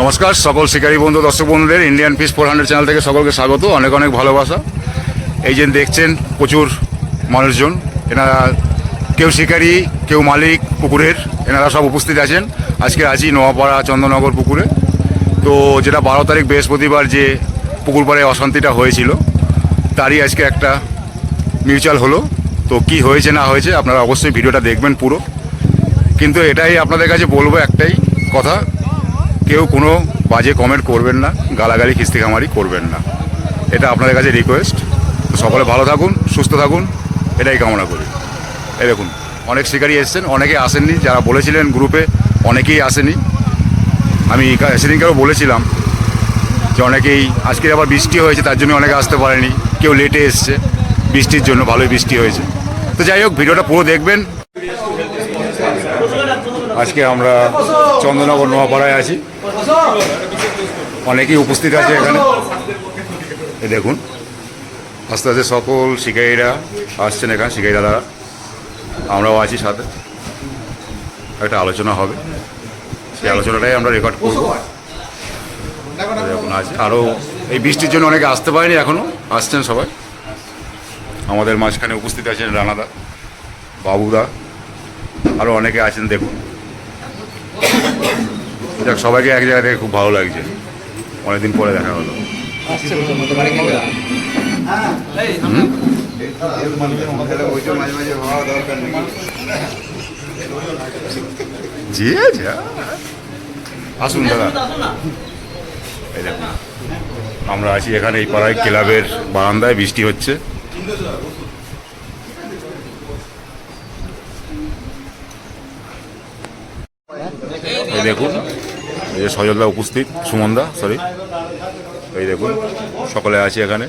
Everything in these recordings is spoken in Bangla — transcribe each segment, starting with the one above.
নমস্কার সকল শিকারী বন্ধু দর্শক বন্ধুদের ইন্ডিয়ান ফিশ 400 চ্যানেল থেকে সকলকে স্বাগত, অনেক অনেক ভালোবাসা। এই যে দেখছেন প্রচুর মানুষজন, এনারা কেউ শিকারী কেউ মালিক পুকুরের, এনারা সব উপস্থিত আছেন। আজকে আছি নোয়াপাড়া চন্দননগর পুকুরে। তো যেটা 12 তারিখ বৃহস্পতিবার যে পুকুর পাড়ে অশান্তিটা হয়েছিল, তারই আজকে একটা মিউচুয়াল হলো। তো কি হয়েছে না হয়েছে আপনারা অবশ্যই ভিডিওটা দেখবেন পুরো। কিন্তু এটাই আপনাদের কাছে বলবো একটাই কথা, কেউ কোনো বাজে কমেন্ট করবেন না, গালাগালি খিস্তিখামারি করবেন না, এটা আপনাদের কাছে রিকোয়েস্ট। সকলে ভালো থাকুন, সুস্থ থাকুন, এটাই কামনা করি। এই দেখুন অনেক শিকারী এসছেন, অনেকে আসেননি, যারা বলেছিলেন গ্রুপে অনেকেই আসেনি। আমি সেদিনকেও বলেছিলাম যে অনেকেই, আজকে আবার বৃষ্টি হয়েছে তার জন্য অনেকে আসতে পারেনি, কেউ লেটে এসছে বৃষ্টির জন্য, ভালোই বৃষ্টি হয়েছে। তো যাই হোক, ভিডিওটা পুরো দেখবেন। আজকে আমরা চন্দননগর নোয়াপাড়ায় আছি, অনেকেই উপস্থিত আছে এখানে। এই দেখুন আস্তে আস্তে সকল শিকারীরা আসছেন এখানে, শিকারী দাদারা, আমরাও আছি সাথে। একটা আলোচনা হবে, সেই আলোচনাটাই আমরা রেকর্ড করব। এখন আছে আরও, এই বৃষ্টির জন্য অনেকে আসতে পারেনি, এখনও আসছেন সবাই। আমাদের মাঝখানে উপস্থিত আছেন রানাদা, বাবুদা, আরও অনেকে আছেন। দেখুন যাক, সবাইকে এক জায়গা থেকে খুব ভালো লাগছে, অনেকদিন পরে দেখা হলো। আসুন দাদা। এই দেখুন আমরা আছি এখানে এই পাড়ায় ক্লাবের বারান্দায়, বৃষ্টি হচ্ছে। এই দেখুন এই যে সজলদা উপস্থিত, সুমনদা সরি, এই দেখুন সকলে আছে এখানে।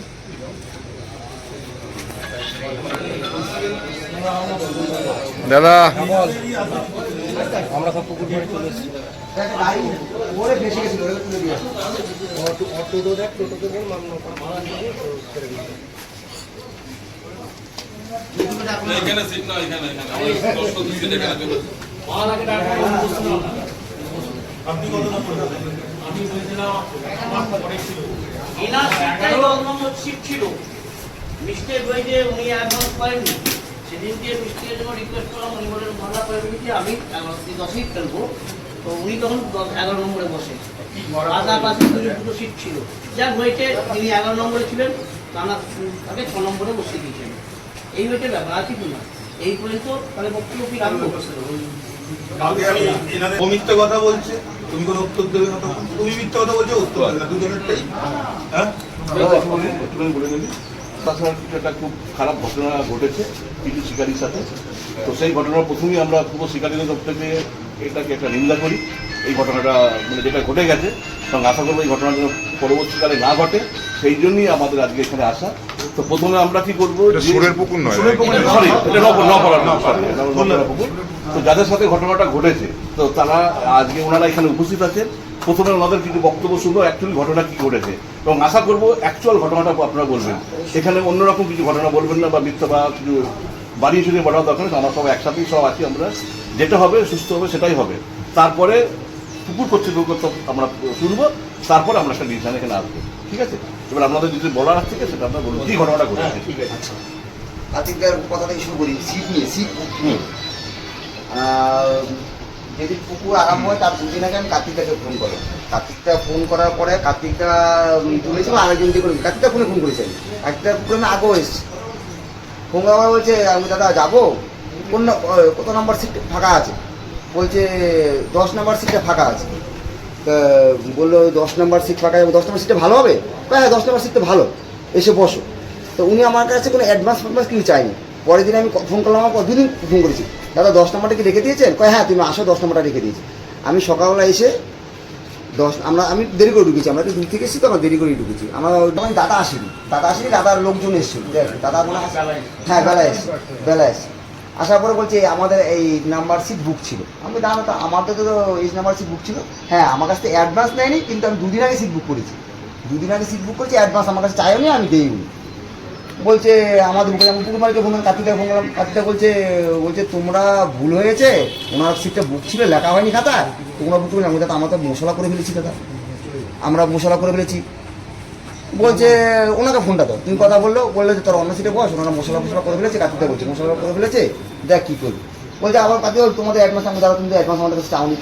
দাদা আমরা সব পুকুর ধরে চলে এসেছি। আপনি কত নম্বর? আমি বলেছিলাম আমার পরে ছিল এনা সিটটাই 10 নম্বর সিট ছিল। মিস্টেক হয়ে যে উনি অ্যাডভান্স করেননি, সেদিন যে মিস্টেকের জন্য রিকোয়েস্ট করলাম, উনি বলেন ভাড়া করে দিয়েছি, আমি 10ই খেলবো। তো উনি তখন 11 নম্বরে বসে, পাশাপাশি দুটো সিট ছিল। যাক হয়েছে, যিনি 11 নম্বরে ছিলেন তাকে 6 নম্বরে বসিয়ে দিয়েছেন। এই হয়েছে ব্যাপার, আছে কি না এই পর্যন্ত। তাহলে বক্তব্য কি রাখবো? ও মিথ্যে কথা বলছে, তুমি কোনো উত্তর দেবে না, তখন তুমি মিথ্যে কথা বলছো, উত্তর দেবে না, দুজনেরটাই। হ্যাঁ বলে দেবি। তাছাড়া কিছু একটা খুব খারাপ ঘটনা ঘটেছে কিছু শিকারীর সাথে। তো সেই ঘটনার প্রথমেই আমরা পুরো শিকারীদের তরফ থেকে এটাকে একটা নিন্দা করি। এই ঘটনাটা মানে যেটা ঘটে গেছে, এবং আশা করবো এই ঘটনাটা পরবর্তীকালে না ঘটে, সেই জন্যই আমাদের আজকে এখানে আসা। তো প্রথমে আমরা কি করবো, সুরের পুকুর নয়, সরি এটা নপাড়ার পুকুর। তো যাদের সাথে ঘটনাটা ঘটেছে, তো তারা আজকে ওনারা এখানে উপস্থিত আছেন। প্রথমে ওনাদের কিছু বক্তব্য শুনবো, অ্যাকচুয়ালি ঘটনা কি ঘটেছে, এবং আশা করবো অ্যাকচুয়াল ঘটনাটা আপনারা বলবেন। এখানে অন্যরকম কিছু ঘটনা বলবেন না, বা মিথ্যা বা কিছু বাড়িয়ে চুরিয়ে বলার দরকার নেই। আমরা সব একসাথেই সব আছি, আমরা যেটা হবে সুস্থ হবে সেটাই হবে। তারপরে পুকুর কর্তৃপক্ষ আমরা শুনবো, তারপরে আমরা একটা ডিসিশন এখানে আসবো, ঠিক আছে? এবার আপনাদের যদি বলার থেকে সেটা আপনারা বলুন, কি ঘটনাটা ঘটেছে। ঠিক আছে, আচ্ছা কার্তিকদার কথাটাই শুরু করি। সিট নিয়ে সিট যেদিন পুকুর আরম্ভ হয় তার দুদিন আগে আমি কার্তিকদাকে ফোন করি। কার্তিকদা ফোন করার পরে কার্তিকদা তুলেছিল, আরেকজন দিয়ে করেছি। কার্তিকদা ফোনে ফোন করেছি, কার্তিকদার পুকুরে আমি আগেও এসেছি। ফোন করার বলছে, আমি দাদা যাবো, কত নম্বর সিট ফাঁকা আছে? বলছে 10 নম্বর সিটটা ফাঁকা আছে। তা বললো 10 নম্বর সিট ফাঁকা যাবে, 10 নম্বর সিটটা ভালো হবে? হ্যাঁ 10 নম্বর সিটটা ভালো, এসে বসো। তো উনি আমার কাছে কোনো অ্যাডভান্স কিছু চাইনি। পরের দিন আমি ফোন করলাম, আমার 2 দিন ফোন করেছি, দাদা 10 নম্বরটা কি রেখে দিয়েছেন? হ্যাঁ তুমি আসো, 10 নম্বরটা রেখে দিয়েছি। আমি সকালবেলা এসে আমি দেরি করে ঢুকেছি, আমরা একটু দূর থেকে এসেছি, তো আমরা দেরি করেই ঢুকেছি। আমার দাদা আসেনি, দাদার লোকজন এসেছিল, দাদা মনে হয় হ্যাঁ বেলা এসে আসার পরে বলছে আমাদের এই নাম্বার সিট বুক ছিল। আমি জানো তো আমাদের তো এই নাম্বার সিট বুক ছিল। হ্যাঁ আমার কাছ থেকে অ্যাডভান্স নেয়নি, কিন্তু আমি 2 দিন আগে সিট বুক করেছি, 2 দিন আগে সিট বুক করেছি, অ্যাডভান্স আমার কাছে চাইনি, আমি দিইনি। বলছে আমাদের বুকে আমি পুকুর মালিককে ফোন করলাম, কার্তিককে ফোন করলাম, কার্তিকটা বলছে তোমরা ভুল হয়েছে, ওনার সিটটা বুক ছিল, লেখা হয়নি খাতা, তোমরা বুক করবে না। দাদা আমরা তো মশলা করে ফেলেছি, দাদা আমরা মশলা করে ফেলেছি। বলছে ওনাকে ফোনটা দাও, তুমি কথা বললে যে তোর অন্য সিটে বস, ওনারা মশলা করে ফেলেছে, কার্তিকটা বলছে মশলা করে ফেলেছে, দেখ কী করবি। বলছে আবার কার্তিক তোমাদের অ্যাডভান্স, আমি দাদা তুমি তো অ্যাডভান্স আমাদের কাছে চাওনি।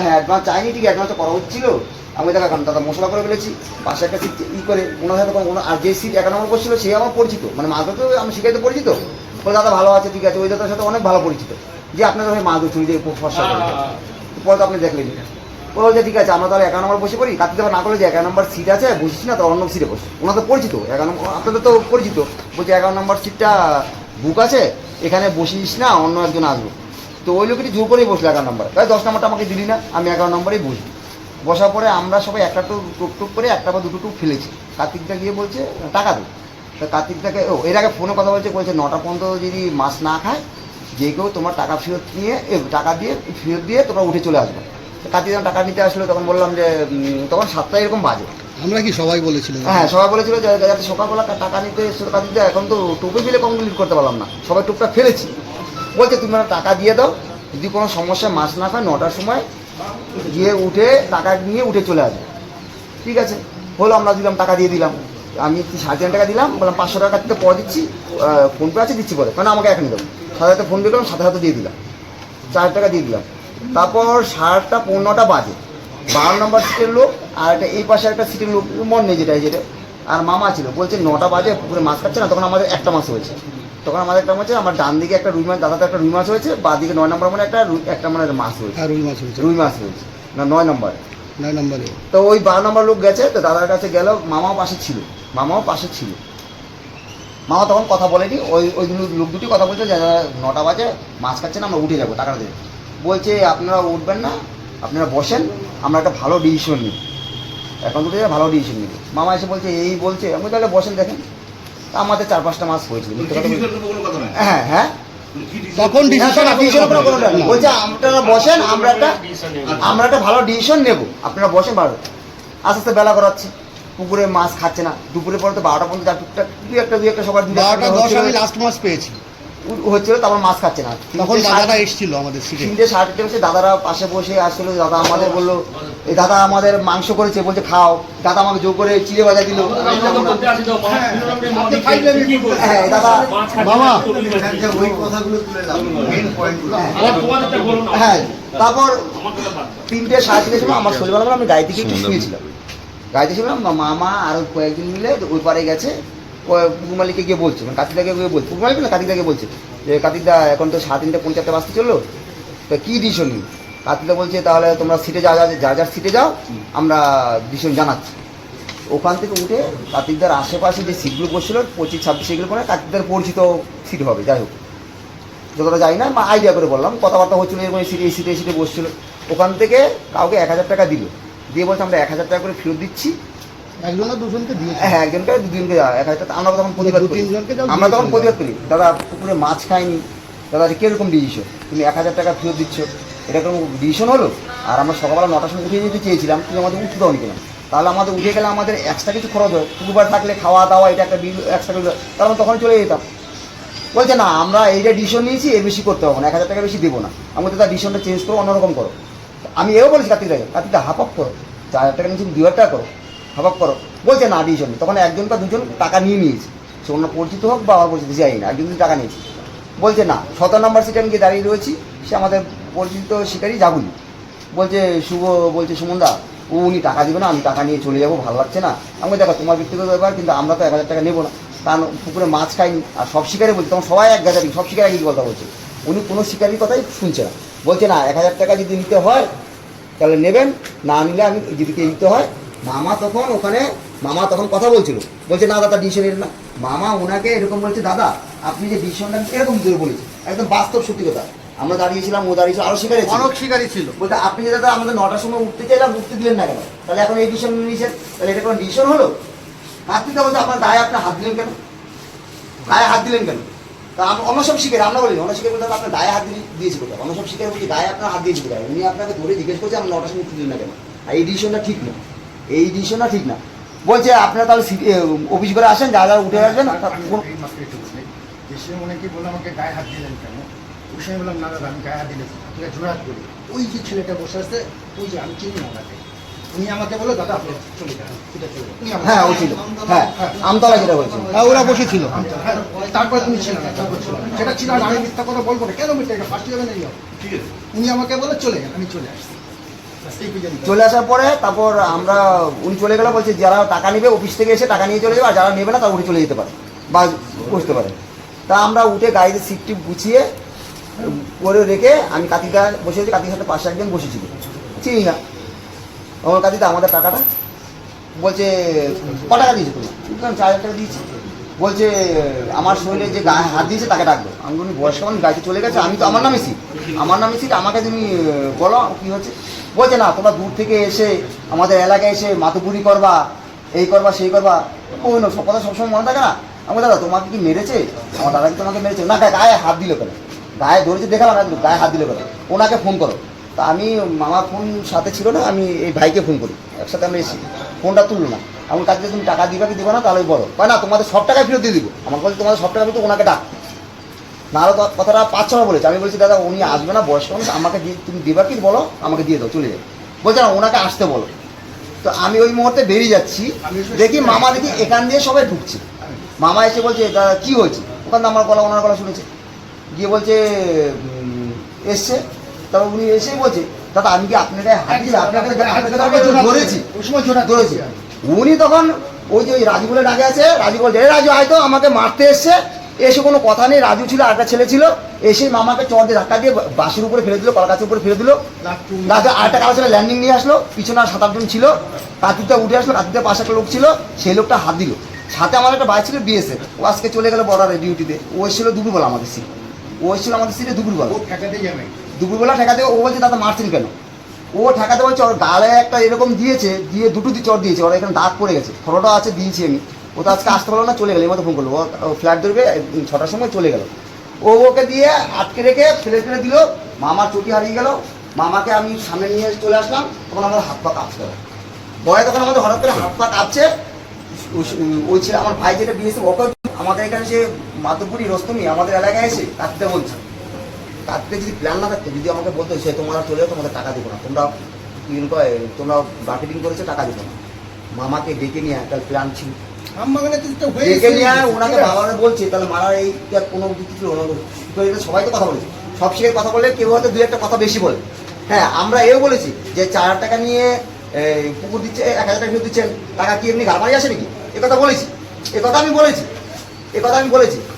হ্যাঁ অ্যাডভান্স চাইনি, ঠিক অ্যাডভান্সটা করা হচ্ছিল, আমি দেখা কারণ দাদা মশলা করে ফেলেছি। পাশে একটা সিট করে ওনার সাথে আর যে সিট 1 নম্বর বসছিল সে আমার পরিচিত, মানে মাছ ধরতে আমি শিখাইতে পরিচিত। বলে দাদা ভালো আছে, ঠিক আছে, ওই দাদার সাথে অনেক ভালো পরিচিত, যে আপনাদের ভাই মাছ ধরছি যে ফর্সা করে, পরে তো আপনি দেখলেন। বলছে ঠিক আছে আমরা তাহলে 1 নম্বর বসে পড়ি। কার্তিক না করলে যে 1 নম্বর সিট আছে বসিস না, তো অন্য সিটে বসে, ওনার তো পরিচিত 1 নম্বর, আপনাদের তো পরিচিত। বলছে 11 নম্বর সিটটা বুক আছে, এখানে বসিস না, অন্য একজন আসবো। তো ওই লোকটি জোর করেই বসলো 11 নম্বর, তাই 10 নম্বরটা আমাকে দিলি না, আমি 11 নম্বরেই বসি। বসার পরে আমরা সবাই একটা টুক করে একটা বা দুটো টুক ফেলেছি। কার্তিকটা গিয়ে বলছে টাকা দে। তো কার্তিকটাকে এর আগে ফোনে কথা বলছে 9টা পর্যন্ত যদি মাছ না খায় যে কেউ তোমার টাকা ফেরত নিয়ে টাকা দিয়ে ফেরত দিয়ে তোমরা উঠে চলে আসবে। কার্তিক যখন টাকা নিতে আসলো তখন বললাম যে তখন 7টা এরকম বাজে। আমরা কি সবাই বলেছিলাম? হ্যাঁ সবাই বলেছিল যে যাতে সকালবেলা টাকা নিতে এসে কার্তিক এখন তো টুপে ফেলে কমপ্লিট করতে পারলাম না, সবাই টুকটা ফেলেছি। বলছে তুমি টাকা দিয়ে দাও, যদি কোনো সমস্যা মাছ না খায় 9টার সময় গিয়ে উঠে টাকা নিয়ে উঠে চলে আসবে। ঠিক আছে হলো, আমরা দিলাম, টাকা দিয়ে দিলাম। আমি 3.5 টাকা দিলাম, বললাম 500 টাকা থেকে পরে দিচ্ছি, ফোনপে আছে দিচ্ছি পরে, কারণ আমাকে এখনই দেবো। সাথে ফোন পে করলাম, সাথে দিয়ে দিলাম, 4 টাকা দিয়ে দিলাম। তারপর 8:15 বাজে 12 নম্বর সিটের লোক আর একটা এই পাশে একটা সিটের লোক মন নেই যেটা আর মামা ছিল, বলছে 9টা বাজে পুকুরে মাছ খাচ্ছে না। তখন আমাদের একটা মাছ হয়েছে, আমার ডান দিকে একটা রুই মাছ, দাদাতে একটা রুই মাছ হয়েছে, বা দিকে 9 নম্বর মানে একটা মানে মাছ হয়েছে, রুই মাছ হয়েছে না 9 নম্বরে। 9 নম্বরে তো ওই 12 নম্বর লোক গেছে, তো দাদার কাছে গেল, মামাও পাশে ছিল। মামা তখন কথা বলেনি, ওই লোক দুটি কথা বলছে যে 9টা বাজে মাছ খাচ্ছে না, আমরা উঠে যাবো টাকা দেবে। বলছে আপনারা উঠবেন না, আপনারা বসেন, আমরা একটা ভালো ডিসিশন নিই, এখন দুটো ভালো ডিসিশন নিই। মামা এসে বলছে এই বলছে, আমি তাহলে বসেন দেখেন। আমাদের 4-5টা মাছ হয়েছিল। হ্যাঁ হ্যাঁ তখন বলছে আপনারা বসেন, আমরা একটা ভালো ডিসিশন নেবো, আপনারা বসেন। ভালো আস্তে আস্তে বেলা করাচ্ছে, পুকুরে মাছ খাচ্ছে না। দুপুরে পরে তো 12টা পর্যন্ত টুকটাক দুই একটা সবার 12:10 আমি লাস্ট মাছ পেয়েছি হচ্ছিল, তারপর মাছ খাচ্ছে না। তখন দাদারা এসেছিল আমাদের সিটে, 3:30 বসে দাদারা পাশে বসে আসছিল। দাদা আমাদের বললো এই দাদা আমাদের মাংস করেছে, বলছে খাও। দাদা আমাকে জোর করে চিড়ে ভাজা দিল। হ্যাঁ দাদা মামা ওই কথাগুলো তুলে দাও, মেন পয়েন্টগুলো। হ্যাঁ তারপর 3:30 সময় আমার শরীরবেলা আমি গাড়ি থেকে একটু শুয়েছিলাম, গাড়িতে ছিলাম। মামা আর কয়েকজন মিলে ওই পারে গেছে, পুকুর মালিককে গিয়ে বলছে, মানে কার্তিকদাকে গিয়ে বলছে, পুকুর মালিক না কার্তিকদাকে বলছে যে কার্তিকদা এখন তো 3:45 বাজতে চললো, তো কী ডিসিশন নিই। কার্তিকদা বলছে তাহলে তোমরা সিটে যার সিটে যাও, আমরা ডিসিশন জানাচ্ছি। ওখান থেকে উঠে কার্তিকদার আশেপাশে যে সিটগুলো বসছিল 25-26 সেগুলো করে কার্তিকদার পরিচিত সিট হবে, যাই হোক যতটা যাই না, বা আইডিয়া করে বললাম, কথাবার্তা হচ্ছিল, এরকম এই সিটে বসছিল। ওখান থেকে কাউকে 1000 টাকা দিল, দিয়ে বলছে আমরা 1000 টাকা করে ফেরত দিচ্ছি। একজন না দুজনকে দিয়েছি। হ্যাঁ একজনকে দুজনকে 1000 টাকা। আমরা তখন প্রতিবাদ করি, দাদা পুকুরে মাছ খাইনি, দাদা কিরকম ডিসিশন, তুমি 1000 টাকা ফেরত দিচ্ছ, এটা কোনো ডিসিশন হলো? আর আমরা সকালবেলা 9টার সময় উঠে যেতে চেয়েছিলাম, তুমি আমাদের উঠতে দাও নি কেন? তাহলে আমাদের উঠে গেলে আমাদের এক্সট্রা কিছু খরচ হয়, পুকুরবার থাকলে খাওয়া দাওয়া এটা একটা বিল এক্সট্রা বিল, তাহলে তখন চলে যেতাম। বলছে না আমরা এইটা ডিসিশন নিয়েছি, এর বেশি করতে হবে না, 1000 টাকা বেশি দেবো না। আমি তো তার ডিসিশনটা চেঞ্জ করো, অন্যরকম করো। আমি এও বলেছি কার্তিকদা হাফ আপ করো, 4000 টাকা নিয়েছি 2000 টাকা করো, হাফ আপ করো। বলছে না ডিসিশন। তখন একজন বা দুজন টাকা নিয়েছে, সে অন্য পরিচিত হোক বা আমার পরিচিত যাই না, একজন টাকা নিয়েছে। বলছে না 17 নম্বর সিটে আমি গিয়ে দাঁড়িয়ে রয়েছি, সে আমাদের পরিচিত শিকারী জাগুলি। বলছে বলছে সুমনদা উনি টাকা দেবে না, আমি টাকা নিয়ে চলে যাবো, ভালো লাগছে না। আমি দেখো তোমার ব্যক্তিগত ব্যাপার, কিন্তু আমরা তো 1000 টাকা নেবো না, কারণ পুকুরে মাছ খাইনি। আর সব শিকারি বলছে, তখন সবাই এক গাজারি, সব শিকারি একই কথা বলছে, উনি কোনো শিকারির কথাই শুনছে না। বলছে না 1000 টাকা যদি নিতে হয় তাহলে নেবেন, না নিলে আমি যদি নিতে হয়। মামা তখন কথা বলছিল, বলছে না দাদা ডিসিশন এর না। মামা ওনাকে এরকম বলছে, দাদা আপনি যে ডিসিশনটা এরকম জোরে বলেছে, একদম বাস্তব সত্যি কথা। আমরা দাঁড়িয়েছিলাম, ও দাঁড়িয়েছিল, আরো শিকারি অনেক শিকারি ছিল। বলতে আপনি যে দাদা আমাদের 9টার সময় উঠতে চাইলাম, উঠতে দিলেন না কেন? তাহলে এখন এই ডিসিশন নিয়েছেন, তাহলে এটা কোনো ডিসিশন হলো? কার্তিকদা বলছে আপনার গায়ে আপনার হাত দিলেন কেন, গায়ে হাত দিলেন কেন? তা অন্য সব শিখে আমরা বলি, অন্য শিখে বলতে আপনার গায়ে হাত দিয়েছি কোথাও, অন্য সব শিখে বলছি গায়ে আপনার হাত দিয়েছি কোথায়। উনি আপনাকে ধরে জিজ্ঞেস করছে আমরা 9টার সময় উঠতে দিলেন না কেন? আর এই ডিসিশনটা ঠিক না, এই ডিসিশনটা ঠিক না। বলছে আপনারা তাহলে অফিস করে আসেন, যা যা উঠে আসবেন। এসে মনে কি বললো আমাকে গায়ে হাত দিলেন কেন? ওই সময় বললাম না দাদা আমি গায়ে হাত দিলেছি, আপনাকে জোড়াত করি। ওই যে ছেলেটা বসে আছে, ওই যে আমি চিনি না ওনাকে, উনি আমাকে বললো দাদা আপনি চলে যান, এটা চলে যান। উনি আমাকে- হ্যাঁ ও ছিল, হ্যাঁ আমতলা যেটা বলছে। হ্যাঁ ওরা বসেছিল। হ্যাঁ, তারপরে তুমি ছিল না, তারপর ছিল না। সেটা ছিল না, আমি মিথ্যা কথা বলবো না, কেন মিথ্যা? ফার্স্ট যাবে না, ঠিক আছে। উনি আমাকে বলে চলে যান, আমি চলে আসছি। ব্যাস এই পর্যন্ত। চলে আসার পরে তারপর আমরা উনি চলে গেল, বলছে যারা টাকা নেবে অফিস থেকে এসে টাকা নিয়ে চলে যাবে, আর যারা নেবে না তারা উঠে চলে যেতে পারে বা বসতে পারে। তা আমরা উঠে গাড়িতে সিট টিপ গুছিয়ে করে রেখে আমি কাতিকা বসে আছি, কাতির সাথে পাশে একজন বসেছিল, চিনি না। আমার কাতিতে আমাদের টাকাটা বলছে ক টাকা দিয়েছে তুমি? আমি 4,000 টাকা দিয়েছি। বলছে আমার শরীরে যে গায়ে হাত দিয়েছে তাকে ডাকবে। আমি বলি বয়স্ক মানুষ, গাড়িতে চলে গেছে, আমি তো আমার নামে সিট, আমার নামে সিট, আমাকে তুমি বলো কী হচ্ছে। বলছে না তোমরা দূর থেকে এসে আমাদের এলাকায় এসে মাতুপুরি করবা, এই করবা সেই করবা, ওই না সব কথা সবসময় মনে থাকে না। আমি দাদা তোমাকে কি মেরেছে? আমার দাদা কি তোমাকে মেরেছে? না গায়ে হাত দিল কেন? গায়ে ধরেছে দেখালাম না, গায়ে হাত দিল কেন? ওনাকে ফোন করো। তা আমি মামার ফোন সাথে ছিল না, আমি এই ভাইকে ফোন করি, একসাথে আমরা এসেছি। ফোনটা তুললো না। আমার কাছে তুমি টাকা দিবা কি দিবা না তাহলে বলো। কয় না তোমাদের সব টাকা ফেরত দিয়ে দিব। আমার বলছে তোমাদের সব টাকা ফেরত, ওনাকে ডাক। না আরও কথাটা 5-6বার বলেছে। আমি বলছি দাদা উনি আসবে না, বয়স্ক মানুষ, আমাকে দিয়ে তুমি দিবা কি বলো, আমাকে দিয়ে দাও, চলে যাবে। বলছে না ওনাকে আসতে বলো। তো আমি ওই মুহূর্তে বেরিয়ে যাচ্ছি, দেখি মামা দেখি এখান দিয়ে সবাই ঢুকছে। মামা এসে বলছে দাদা কী হয়েছে? ওখানে আমার গলা ওনার গলা শুনেছে, গিয়ে বলছে এসছে। তবে উনি এসেই বলছে দাদা আমি কি আপনার গায়ে হাত দিয়েছি? আপনাকে ধরেছি, ওই সময় জোড়াত ধরেছি। উনি তখন ওই যে ওই রাজু বলে ডাকে আছে, রাজু বলছে এ রাজু হয়তো আমাকে মারতে এসছে। এসে কোনো কথা নেই, রাজু ছিল আর একটা ছেলে ছিল, এসে মামাকে চর দিয়ে ধাক্কা দিয়ে বাসের উপরে ফেলে দিল, কলকাতার উপরে ফেলে দিল। রাজু আরেকটা কারো ছেলে ল্যান্ডিং নিয়ে আসলো, পিছনে আর 7-8 জন ছিল। কাতিরটা উঠে আসলো, কাতিরটার পাশে একটা লোক ছিল, সেই লোকটা হাত দিল। সাথে আমার একটা ভাই ছিল বিএসএফ, ও আজকে চলে গেল বর্ডারে ডিউটিতে। ও এসেছিল দুপুরবেলা আমাদের সিটে, ও এসেছিল আমাদের সিটে দুপুরবেলা। ও ঠেকাতে যাবে। দুপুরবেলা ঠেকাতে ও বলছে দাদা মারছেন কেন? ও ঠেকাতে বলছে ওর গালে একটা এরকম দিয়েছে, দিয়ে দুটো চর দিয়েছে, ওরা এখানে দাগ পড়ে গেছে, ফটোটা আছে দিয়েছি আমি। ও তো আজকে আসতে পারলো না, চলে গেল, এই মতো ফোন করলো, ও ফ্ল্যাট ধরবে 6টার সময় চলে গেল। ও ওকে দিয়ে আটকে রেখে ফেলে দিল। মামার চটি হারিয়ে গেল। মামাকে আমি সামনে নিয়ে চলে আসলাম, তখন আমাদের হাত পা কাঁপছে। বয় তখন আমাদের হঠাৎ করে হাত পা কাঁপছে। ওই ছেলে আমার ভাই যেটা বিয়েছে ওকে আমাদের এখানে সে মাতুপুরি রস্তমি আমাদের এলাকায় এসে কাঁদতে বলছে। কাঁদতে যদি প্ল্যান না থাকতো, যদি আমাকে বলতো সে তোমরা চলে যাও, তোমাদের টাকা দেবো না, তোমরা মার্কেটিং করেছো, টাকা দেবো না। মামাকে ডেকে নিয়ে একটা প্ল্যান ছিল, আমবাগানে তো হয়ে ডেকে নিয়ে ওনাকে বাবারা বলছে তাহলে মারার এই কোনো কিছু ছিল না। সবাই তো কথা বলেছে, সব শিখে কথা বলে, কেউ হয়তো 2-1টা কথা বেশি বলে। হ্যাঁ আমরা এও বলেছি যে 4,000 টাকা নিয়ে পুকুর দিচ্ছে, 1,000 টাকা ফেরত দিচ্ছেন, টাকা কি এমনি গাড়মারি আসে নাকি? কথা বলেছি, কথা আমি বলেছি,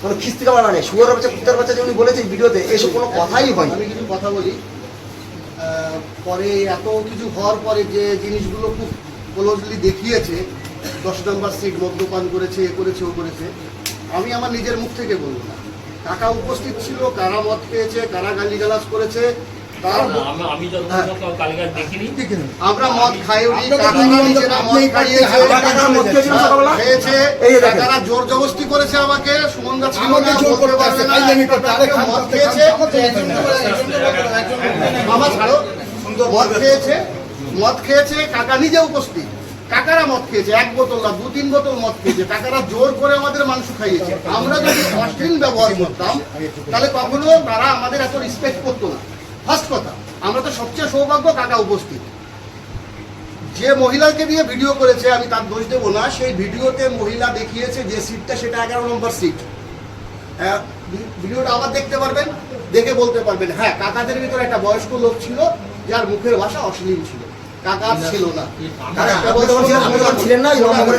কোনো খিস্তি খাবার নেই। শুয়োর বাচ্চা কুত্তার বাচ্চা যে উনি বলেছেন ভিডিওতে, এসব কোনো কথাই হয়নি। আমি কিছু কথা বলি। পরে এত কিছু হওয়ার পরে যে জিনিসগুলো খুব ক্লোজলি দেখিয়েছে, 10 নম্বর সিট মদ্যপান করেছে, এ করেছে ও করেছে, আমি আমার নিজের মুখ থেকে বলবো না। কাকা উপস্থিত ছিল, কারা মদ খেয়েছে, কারা গালিগালাজ করেছে, তার আমি যতক্ষণ কালীঘাট দেখিনি। আমরা মদ খাইনি, কাকারা নিজেরা মদ খাইয়েছে, খেয়েছে, কাকারা জোর জবরদস্তি করেছে আমাকে, সুমনদা ছিল না, বলতে পারবে না, কাকারা মদ খেয়েছে, মামা ছাড়ো, মদ খেয়েছে, কাকা নিজে উপস্থিত। কাকারা মদ খেয়েছে, 1 বোতল না 2-3 বোতল মদ খেয়েছে, কাকারা জোর করে আমাদের মাংস খাইয়েছে। আমরা যদি অশ্লীল ব্যবহার করতাম তাহলে কখনো তারা আমাদের এত রেসপেক্ট করতো না। ফার্স্ট কথা, আমরা তো সবচেয়ে সৌভাগ্য কাকা উপস্থিত। যে মহিলাকে দিয়ে ভিডিও করেছে, আমি তার দোষ দেবো না, সেই ভিডিওতে মহিলা দেখিয়েছে যে সিটটা সেটা 11 নম্বর সিট। ভিডিওটা আবার দেখতে পারবেন, দেখে বলতে পারবেন। হ্যাঁ, কাকাদের ভিতরে একটা বয়স্ক লোক ছিল যার মুখের ভাষা অশ্লীল ছিল, কাকার ছিল না। ছিলেন না,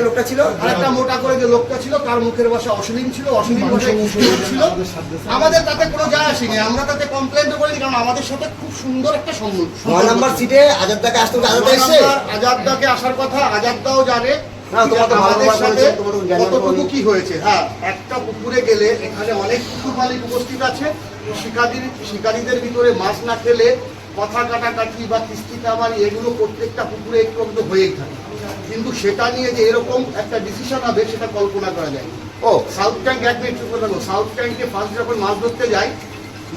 লোকটা ছিল, আর একটা মোটা করে যে লোকটা ছিল তার মুখের ভাষা অশ্লীল ছিল, অশ্লীল ভাষায় ছিল। আমাদের তাতে কোনো যায় আসেনি, আমরা তাতে কমপ্লেন্টও করিনি, কারণ আমাদের সাথে খুব সুন্দর একটা সম্পর্ক। 9 নম্বর সিটে আজাদদাকে আসতে আজাদদাকে আসার কথা, আজাদদাও জানে না, তোমার তো ভালো আমাদের ব্যবহার সাথে করেছে, তোমার তো জ্ঞান কতটুকু করেছে। কি হয়েছে। হ্যাঁ, একটা পুকুরে গেলে এখানে অনেক পুকুর মালিক উপস্থিত আছে, শিকারীদের ভিতরে মাছ না খেলে কথা কাটাকাটি বা কিস্তি কামারি এগুলো প্রত্যেকটা পুকুরে একটু একটু হয়েই থাকে, কিন্তু সেটা নিয়ে যে এরকম একটা ডিসিশন হবে সেটা কল্পনা করা যায়। ও সাউথ ট্যাঙ্ক সাউথ ট্যাঙ্কে ফার্স্ট যখন মাছ ধরতে যাই,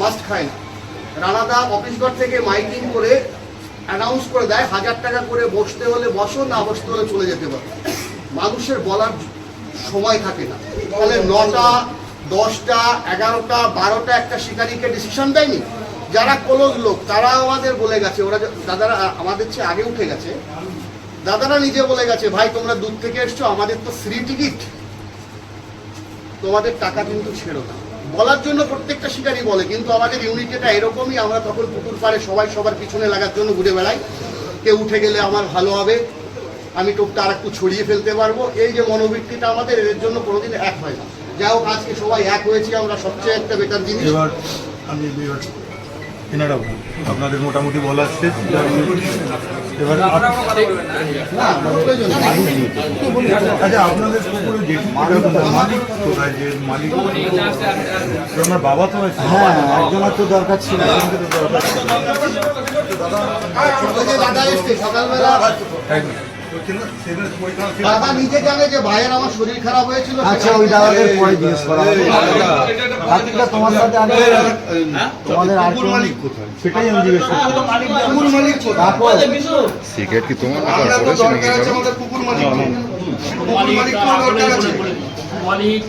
মাছ খায় না। রানাদা অফিসঘর থেকে মাইকিং করে অ্যানাউন্স করে দেয় 1000 টাকা করে বসতে হলে বসো, না বসতে হলে চলে যেতে পারো। মানুষের বলার সময় থাকে না। তাহলে 9টা 10টা 11টা 12টা একটা শিকারীকে ডিসিশন দেয়নি। যারা ক্লোজ লোক তারা আমাদের বলে গেছে, ওরা দাদারা আমাদের চেয়ে আগে উঠে গেছে, দাদারা নিজে বলে গেছে ভাই তোমরা দূর থেকে এসছো, আমাদের তো ফ্রি টিকিট, তোমাদের টাকা কিন্তু ছেড়ো না। বলার জন্য প্রত্যেকটা শিকারী বলে, কিন্তু আমাদের ইউনিটিটা এরকমই, আমরা তখন পুকুর পাড়ে সবাই সবার পিছনে লাগার জন্য ঘুরে বেড়াই। কেউ উঠে গেলে আমার ভালো হবে, আমি টোপটা আর একটু ছড়িয়ে ফেলতে পারবো, এই যে মনোবৃত্তিটা আমাদের, এর জন্য কোনোদিন এক হয় না। যাই হোক আজকে সবাই এক হয়েছি, আমরা সবচেয়ে একটা বেটার জিনিস। এবার আমি এনারা আপনাদের মোটামুটি বলা শেষ। এবার আচ্ছা, আপনাদের পুকুরে যে মালিক কোথায়, যে মালিক আমার বাবা তো আছে। হ্যাঁ, একজনের তো দরকার ছিল। ওই যে দাদা এসছে সকালবেলা, দাদা নিজে জানে যে ভাইয়ের আমার শরীর খারাপ হয়েছিল। আচ্ছা, ওই দাদাদের পরে জিজ্ঞেস করা হবে। বাকিটা তোমার সাথে আগে তোমাদের আর পুকুর মালিক কোথায় সেটাই আমি জিজ্ঞেস করছি। পুকুর মালিক কোথায়? তারপর সিগারেট কি তোমার আমরা তো করেছে নাকি দরকার আছে কারো? আমাদের পুকুর মালিক। পুকুর মালিক তো দরকার আছে। মালিক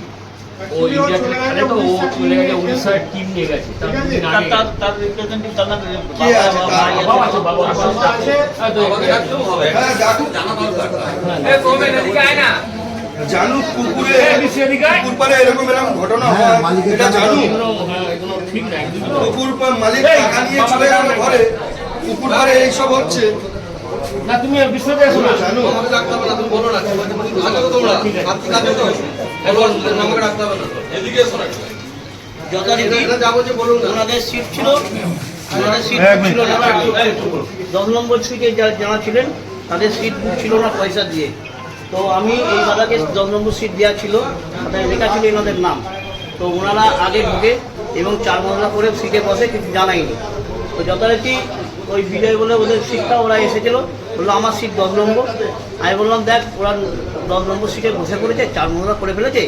ও ইন্ডিয়া থেকে খেলে তো, ও চলে গেছে উড়িষ্যার টিম নিয়ে গেছে। তার দুদিন আগে তার রিপ্রেজেন্টেটিভ তার নাম কে আছে? বাবা আছে, বাবা আছে। হ্যাঁ, তো হ্যাঁ, ডাকুন। জানুক পুকুরে পুকুর পাড়ে এরকম ঘটনা হ্যাঁ, হয়, মালিকের এটা জানুক। এগুলো ঠিক না, পুকুর মালিক টাকা নিয়ে চলে গেল ঘরে, পুকুর পাড়ে এইসব হচ্ছে, না তুমি বিষয়টা এসো না। জানুক। যথারীতি ওনাদের সিট ছিল, ওনাদের সিট ছিল না। 10 নম্বর সিটে যারা ছিলেন তাদের সিট বুক ছিল না পয়সা দিয়ে। তো আমি এই দাদাকে 10 নম্বর সিট দেওয়া ছিল, তাদের লেখা ছিল এনাদের নাম। তো ওনারা আগে ঢুকে এবং 4 মহলা করে সিটে বসে, কিছু জানায়নি। তো যথারীতি ওই বিজয় বলে ওদের সিটটা ওরা এসেছিল, বললো আমার সিট 10 নম্বর। আমি বললাম দেখ ওরা 10 নম্বর সিটে বসে পড়েছে, 4 মহলা করে ফেলেছে,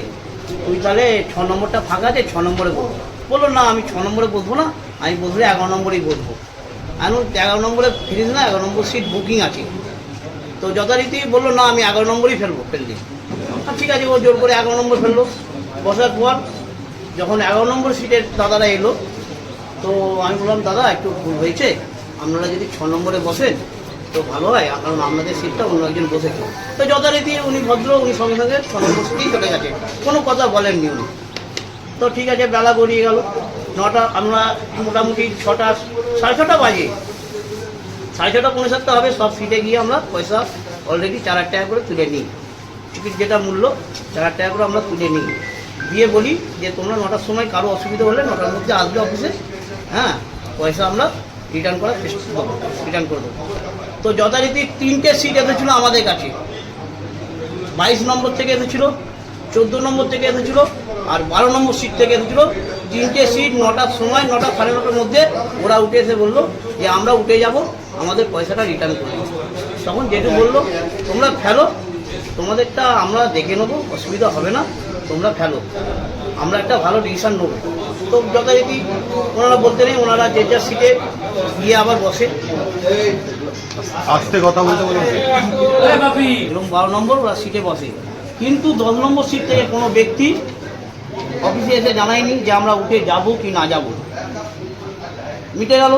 তুই তাহলে 6 নম্বরটা ফাঁকা আছে, 6 নম্বরে বসবো। বললো না আমি 6 নম্বরে বসবো না, আমি বসলে 11 নম্বরেই বসবো। আমি 11 নম্বরে ফিরিস না, 11 নম্বর সিট বুকিং আছে। তো যথারীতি বললো না আমি 11 নম্বরই ফেললি। ঠিক আছে, ও জোর করে 11 নম্বর ফেললো। বসার পর যখন 11 নম্বর সিটের দাদারা এলো, তো আমি বললাম দাদা একটু ভুল হয়েছে, আপনারা যদি 6 নম্বরে বসেন তো ভালো হয়, কারণ আপনাদের সিটটা অন্য একজন বসেছে। তো যথারীতি উনি ভদ্র, উনি সঙ্গে সঙ্গে 6 নম্বর সিটেই চলে গেছে, কোনো কথা বলেননি উনি। তো ঠিক আছে, বেলা গড়িয়ে গেল 9টা, আমরা মোটামুটি 6টা 6:30 বাজে, 6:30 পৌঁছাতে হবে, সব সিটে গিয়ে আমরা পয়সা অলরেডি 4,000 টাকা করে তুলে নিই। টিকিট যেটা মূল্য 4,000 টাকা করে আমরা তুলে নিই, দিয়ে বলি যে তোমরা 9টার সময় কারো অসুবিধা হলে 9টার মধ্যে আসবে অফিসে, হ্যাঁ পয়সা আমরা রিটার্ন করার চেষ্টা করবো, রিটার্ন করে দেবো। তো যথারীতি 3টে সিট এসেছিলো আমাদের কাছে, 22 নম্বর থেকে এসেছিলো, 14 নম্বর থেকে এসেছিলো, আর 12 নম্বর সিট থেকে এসেছিলো। 3টে সিট 9টার সময়, 9টা সাড়ে 9টার মধ্যে ওরা উঠে এসে বললো যে আমরা উঠে যাব, আমাদের পয়সাটা রিটার্ন করে দিই। তখন যেটু বললো তোমরা ফেলো, তোমাদেরটা আমরা দেখে নেবো, অসুবিধা হবে না, তোমরা ফেলো, আমরা একটা ভালো ডিসিশন নেবো। তো যথারীতি ওনারা বলতে নেই, ওনারা যে যার সিটে গিয়ে আবার বসে, আসতে কথা বলতে বলুন। এবং 12 নম্বর ওরা সিটে বসে। কিন্তু 10 নম্বর সিট থেকে কোনো ব্যক্তি অফিসে এসে জানায়নি যে আমরা উঠে যাব কি না যাব, মিটে গেল।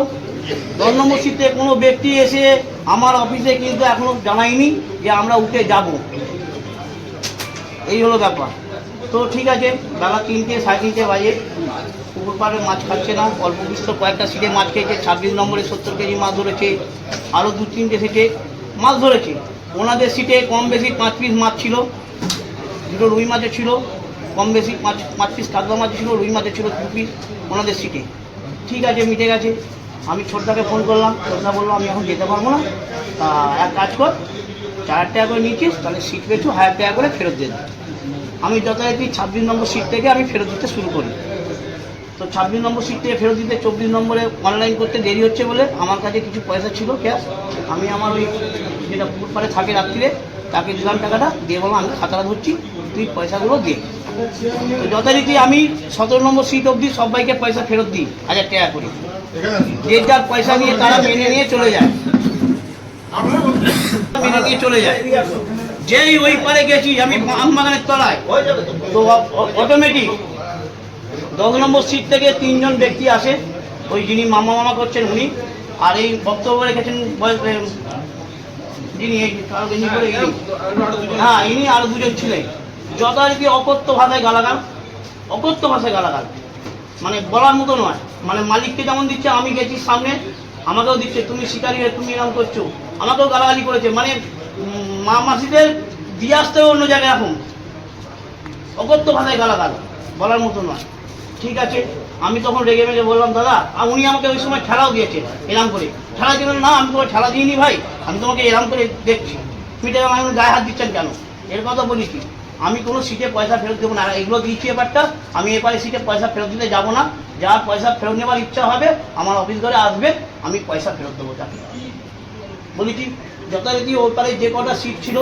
10 নম্বর সিট থেকে কোনো ব্যক্তি এসে আমার অফিসে কিন্তু এখনো জানায়নি যে আমরা উঠে যাব, এই হলো ব্যাপার। তো ঠিক আছে, বেলা 3টে 3:30 বাজে, পুকুর পাড়ে মাছ খাচ্ছে না, অল্প বিস্তর কয়েকটা সিটে মাছ খেয়েছে, 26 নম্বরে 70 কেজি মাছ ধরেছে, আরও 2-3টে সিটে মাছ ধরেছে। ওনাদের সিটে কম বেশি 5 পিস মাছ ছিল, 2টো রুই মাছের ছিল, কম বেশি 5 পিস কাতলা মাছ ছিল, রুই মাছের ছিল 2 পিস ওনাদের সিটে। ঠিক আছে, মিটে গেছে। আমি ছোটদাকে ফোন করলাম, ছোটদা বললো আমি এখন যেতে পারবো না, তা এক কাজ কর, 4,000 টাকা করে নিয়েছিস, তাহলে সিট পেয়েছো 1,000 টাকা করে ফেরত দিয়ে দেবো। আমি যথারীতি 26 নম্বর সিট থেকে আমি ফেরত দিতে শুরু করি। তো 26 নম্বর সিট থেকে ফেরত দিতে 24 নম্বরে অনলাইন করতে দেরি হচ্ছে বলে আমার কাছে কিছু পয়সা ছিল ক্যাশ, আমি আমার ওই যেটা পুকুর পাড়ে থাকে রাত্রিরে তাকে দিলাম টাকাটা, দিয়ে বললাম আমি খাতাটা ধরছি, তুই পয়সাগুলো দে। তো যথারীতি আমি 17 নম্বর সিট অবধি সবাইকে পয়সা ফেরত দিই 1,000 টাকা করে, যে যার পয়সা নিয়ে তারা মেনে নিয়ে চলে যায়, মেনে নিয়ে চলে যায়। যেই ওই পারে গেছি আমি আমবাগানের তলায়, তো অটোমেটিক 10 নম্বর সিট থেকে 3 জন ব্যক্তি আসে, ওই যিনি মামা করছেন উনি, আর এই বক্তব্য রেখেছেন যিনি হ্যাঁ ইনি আরো 2 জন ছিলেন। যথারীতি অকথ্য ভাষায় গালাগাল, অকথ্য ভাষায় গালাগাল, মানে বলার মতো নয়। মানে মালিককে যেমন দিচ্ছে, আমি গেছি সামনে আমাকেও দিচ্ছে, তুমি শিকারি হয়ে তুমি এরকম করছো, আমাকেও গালাগালি করেছে। মানে মা মাসিদের দিয়ে আসতেও অন্য জায়গায় এখন অকথ্য ভাষায় গালাগাল, বলার মতো নয়। ঠিক আছে, আমি তখন রেগে মেগে বললাম দাদা, আর উনি আমাকে ওই সময় ঠেলাও দিয়েছে, এরম করে ঠেলা দিলেন না, আমি তোমাকে ঠেলা দিইনি ভাই, আমি তোমাকে এরম করে দেখছি, তুমি আমি গায়ে হাত দিচ্ছেন কেন, এর কথা বলি কি। আমি কোনো সিটে পয়সা ফেরত দেবো না, এগুলো দিচ্ছি ব্যাপারটা, আমি এবারে সিটে পয়সা ফেরত দিতে যাবো না। যার পয়সা ফেরত নেওয়ার ইচ্ছা হবে আমার অফিস ঘরে আসবে, আমি পয়সা ফেরত দেবো তাকে। বলি কি, যথারীতি ওর পারে যে কটা সিট ছিল,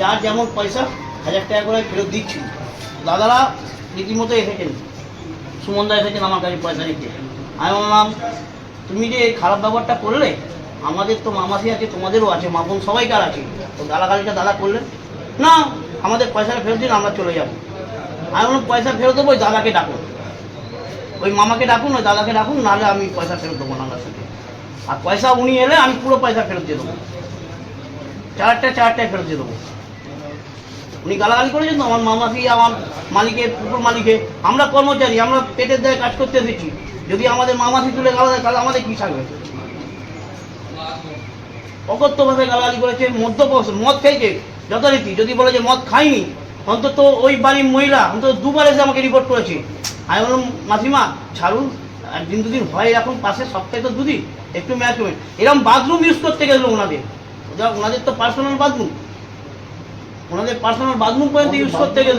যার যেমন পয়সা 1000 টাকা করে ফেরত দিচ্ছিল। দাদারা রীতিমতো এসেছেন, সুমনদা এসেছেন আমার কাছে পয়সা নিতে। আমি বললাম তুমি যে খারাপ ব্যবহারটা করলে, আমাদের তো মামাসি আছে, তোমাদেরও আছে, মা বোন সবাইকার আছে, তো গালাগালিটা দাদা করলেন না, আমাদের পয়সাটা ফেরত দিন, আমরা চলে যাবো। আমি বললাম পয়সা ফেরত দেবো, ওই দাদাকে ডাকুন, ওই মামাকে ডাকুন, ওই দাদাকে ডাকুন, নাহলে আমি পয়সা ফেরত দেবো না আমার সাথে। আর পয়সা উনি এলে আমি পুরো পয়সা ফেরত দিয়ে দেবো, 4টায় ফেরত দিয়ে দেবো। উনি গালাগালি করেছেন তো আমার মামাকে, আমার মালিকে, পুকুর মালিকে। আমরা কর্মচারী, আমরা পেটের দায়ে কাজ করতে এসেছি, যদি আমাদের মামাসি তুলে গালা দেয় তাহলে আমাদের কি থাকবে। অকথ্য ভাষায় গালাগালি করেছে, মদ খেয়েছে যথারীতি। যদি বলে যে মদ খাইনি, অন্তত ওই বাড়ির মহিলা অন্তত 2 বার এসে আমাকে রিপোর্ট করেছে। আমি বললাম মাসিমা ছাড়ুন, 1 দিন হয়, এখন পাশে সপ্তাহে তো 2 দিন, একটু ম্যাচ করবেন। এরকম বাথরুম ইউজ করতে গেল ওনাদের তো পার্সোনাল বাথরুম, ওনাদের পার্সোনাল বাথরুম পর্যন্ত ইউজ করতে গেল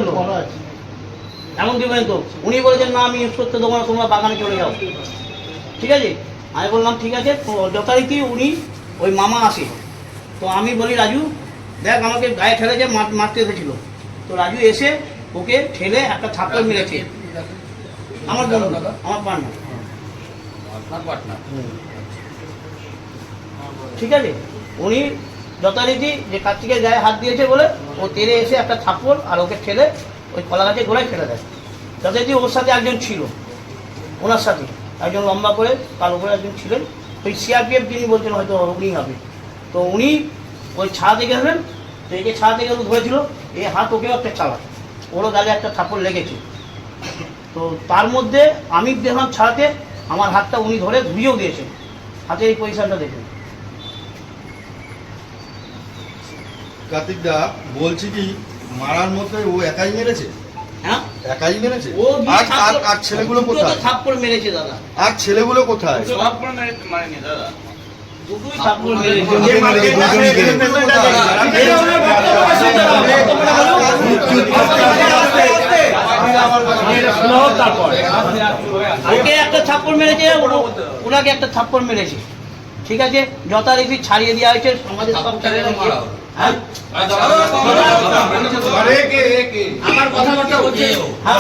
এমন কি পর্যন্ত। উনি বলেছেন না আমি ইউজ করতে দেবো না, তোমরা বাগানে চলে যাও। ঠিক আছে, আমি বললাম ঠিক আছে। যথারীতি উনি ওই মামা আসে, তো আমি বলি রাজু দেখ আমাকে গায়ে ঠেলেছে, মারতে এসেছিল। তো রাজু এসে ওকে ঠেলে একটা থাপ্পড় মেরেছে। আমার বন্ধু, আমার পার্টনার। ঠিক আছে, উনি যথারীতি যে কার্তিকের গায়ে হাত দিয়েছে বলে ও তেরে এসে একটা থাপ্পড় আর ওকে ঠেলে ওই কলা গাছে গোড়ায় ফেলে দেয়। যথারীতি ওর সাথে একজন ছিল, ওনার সাথে একজন লম্বা করে কালো করে একজন ছিলেন, ওই সিআরপিএফ যিনি বলছেন হয়তো উনি হবে। তো উনি ওই ছাড়াতে গেলেন, তো একে ছাড়াতে গেলে ধরেছিল, এই হাত ওকেও একটা চালা, ওরও গালে একটা থাপ্পড় লেগেছে। তো তার মধ্যে আমি দেখলাম ছাড়াতে, আমার হাতটা উনি ধরে ধুয়েও দিয়েছেন, হাতে এই পজিশনটা দেখুন। কার্তিক দা বলছি কি, মারার মধ্যে ও একাই মেরেছে? হ্যাঁ একাই মেরেছে? ও আর ছেলেগুলো কোথায়? থাপ্পড় মেরেছে দাদা, আর ছেলেগুলো কোথায়? দুটোই থাপ্পড় মেরেছে। ওকে একটা থাপ্পড় মেরেছে, ওনাকে একটা থাপ্পড় মেরেছে। ঠিক আছে, যথারীতি ছাড়িয়ে দেওয়া হয়েছে আমাদের সব ছেলেরা। হ্যাঁ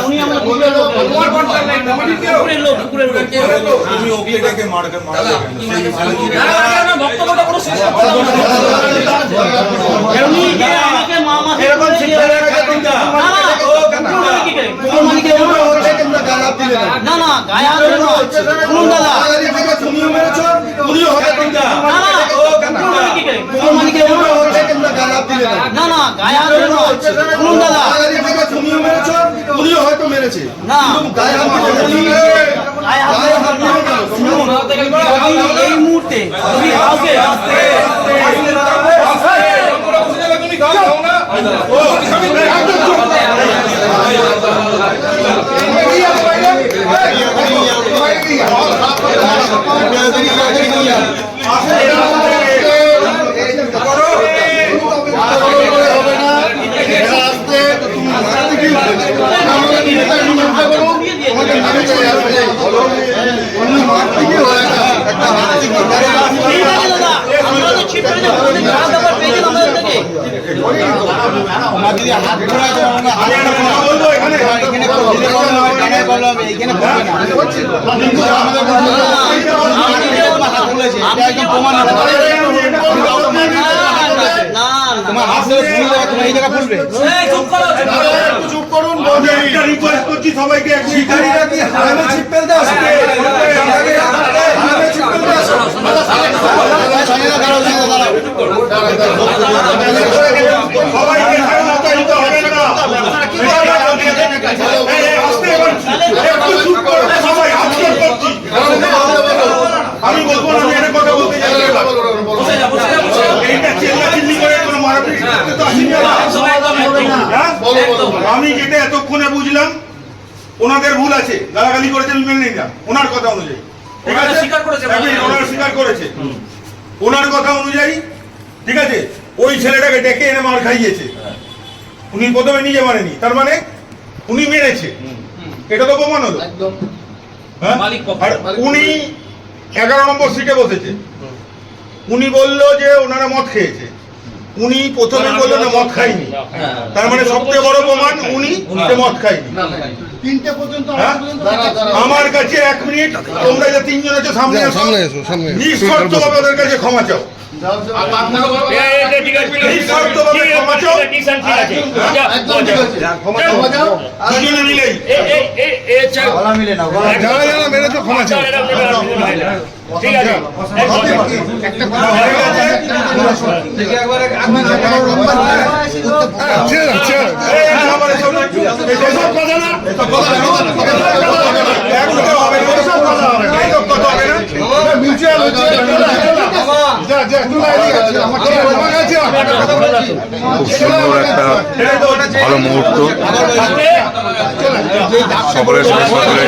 উনি আমাদের কুকুরের লোক। তুমি ওকে ডেকে মারবে? উনি যে আমাকে মামা না না গায়ে হাত শুনুন দাদা, না না গায়ে হাত শুনুন দাদা, উনিও হয়তো মেরেছে না গায়ে হাত এই মুহূর্তে যদি কাউকে না তোমার হাত ধরে ফুল দেওয়া, তোমার এই জায়গা ফুলবে। চুপ করুন, একটা রিকোয়েস্ট করছি সবাইকে, শিকারীরা কি হারামে ছিপ ফেলতে আসে? হারামে ছিপ ফেলতে আসে? সবাইকে মাতাইতে হবে না। একটু চুপ করুন সবাই, আজকে করছি। আমি বলবো না, আমি একটা কথা বলতে চাই। এইটা চিল্লাচিল্লি করে কোনো মারাপিট করতে তো আসেনি না। হ্যাঁ? আমি যেটা এতক্ষণে বুঝলাম, ওনাদের ভুল আছে, গালাগালি করেছে, আমি মেনে নিই না ওনার কথা অনুযায়ী। ঠিক আছে, ওনারা স্বীকার করেছে ওনার কথা অনুযায়ী। ঠিক আছে, ওই ছেলেটাকে ডেকে এনে মার খাইয়েছে, উনি প্রথমে নিজে মানেনি, তার মানে উনি মেরেছে, এটা তো প্রমাণ হলো। হ্যাঁ? আর উনি 11 নম্বর সিটে বসেছে, উনি বললো যে ওনারা মদ খেয়েছে, উনি প্রথমে বললো না মদ খাইনি, তার মানে সবচেয়ে বড় প্রমাণ উনি যে মদ খাইনি। 3টে পর্যন্ত হ্যাঁ? আমার কাছে 1 মিনিট, তোমরা যে 3 জন আছো সামনে এসো, নিঃশর্তভাবে ওদের কাছে ক্ষমা চাও, নিঃশর্তভাবে ক্ষমা চাও, দুজনে মিলেই। গলা মিলে না, গলা ঠিক আছে, খুব সুন্দর একটা ভালো মুহূর্ত, সকলের সাথে সকলে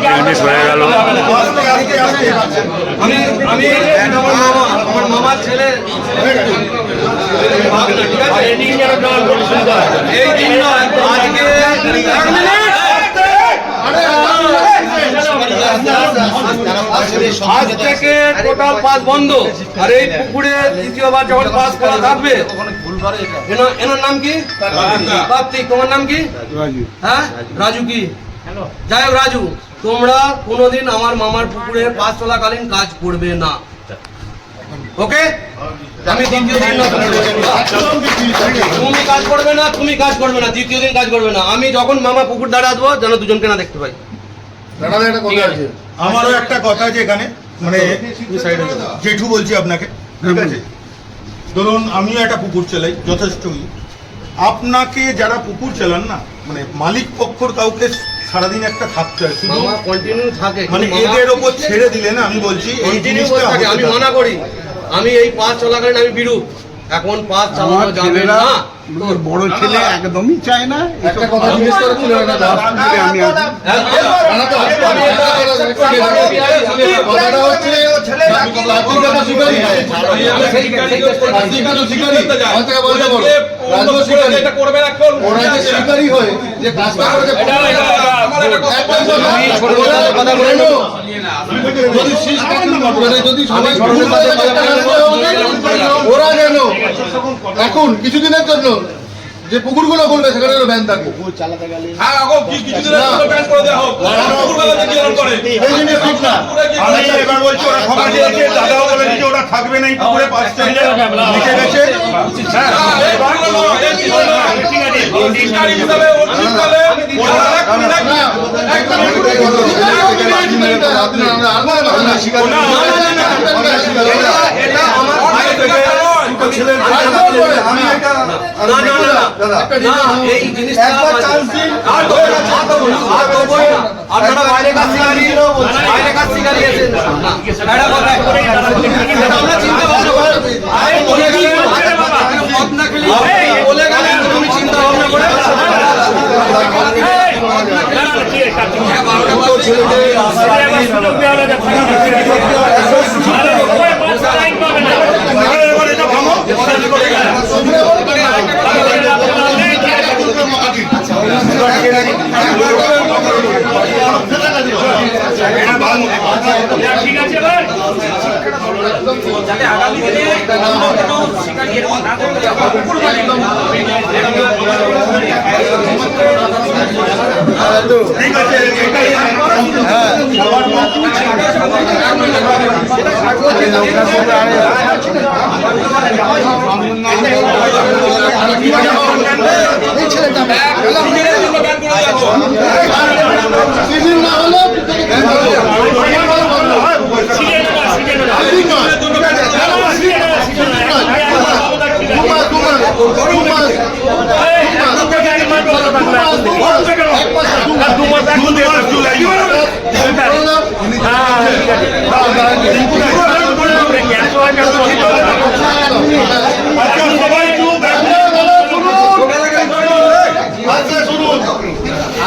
মিলমিশ হয়ে গেল। আমার মামার ছেলে এই দিন আজ থেকে টোটাল পাস বন্ধ। আর এই পুকুরে দ্বিতীয়বার যখন পাস করা থাকবে, এনার নাম কি? কার্তিক। তোমার নাম কি? হ্যাঁ, রাজু। কি যাই হোক রাজু, তোমরা কোনোদিন আমার মামার পুকুরে পাস চলাকালীন কাজ করবে না, ওকে? আমি দ্বিতীয় দিন তুমি কাজ করবে না, তুমি কাজ করবে না, দ্বিতীয় দিন কাজ করবে না। আমি যখন মামা পুকুর দাঁড়া আসবো যেন দুজনকে না দেখতে পাই। আমারও একটা কথা আছে এখানে, মানে জেঠু বলছি আপনাকে, ঠিক আছে? ধরুন আমিও একটা পুকুর চালাই, যথেষ্টই। আপনাকে যারা পুকুর চালান না, মানে মালিক পক্ষর কাউকে সারাদিন একটা থাকতে হয়, শুধু মামা কন্টিনিউ থাকে, মানে এদের ওপর ছেড়ে দিলে না, আমি বলছি এই জিনিসটা থাকে। আমি মানা করি, আমি এই পাস চলাকালীন আমি বিরূপ, এখন পাস চালানো যাবে না। বড় ছেলে একদমই চায় না। একটা কথা জিজ্ঞেস করেছিল না, আমি কথাটা হচ্ছে শিকারী হয়ে যে কাজটা করেছে, যদি সবাই ওরা যেন এখন কিছুদিনের জন্য যে পুকুরগুলো করবে সেখানে ব্যান থাকে, পুকুর চালাতে গেলে আমি এবার বলছি ওরা ক্ষমা চেয়েছে, দাদাও বলেছে যে ওরা থাকবে না এই পুকুরে, পাঁচ চাইলে লিখে গেছে। এই জিনিসটা আপনারা বাইরে কাজ শিকারি আছেন, আমরা চিন্তা ভাবনা বলে গেলে তুমি চিন্তা ভাবনা করে ঠিক আছে, যাতে আগামী দিনে শিকারী এরকম না করতে ঠিক আছে।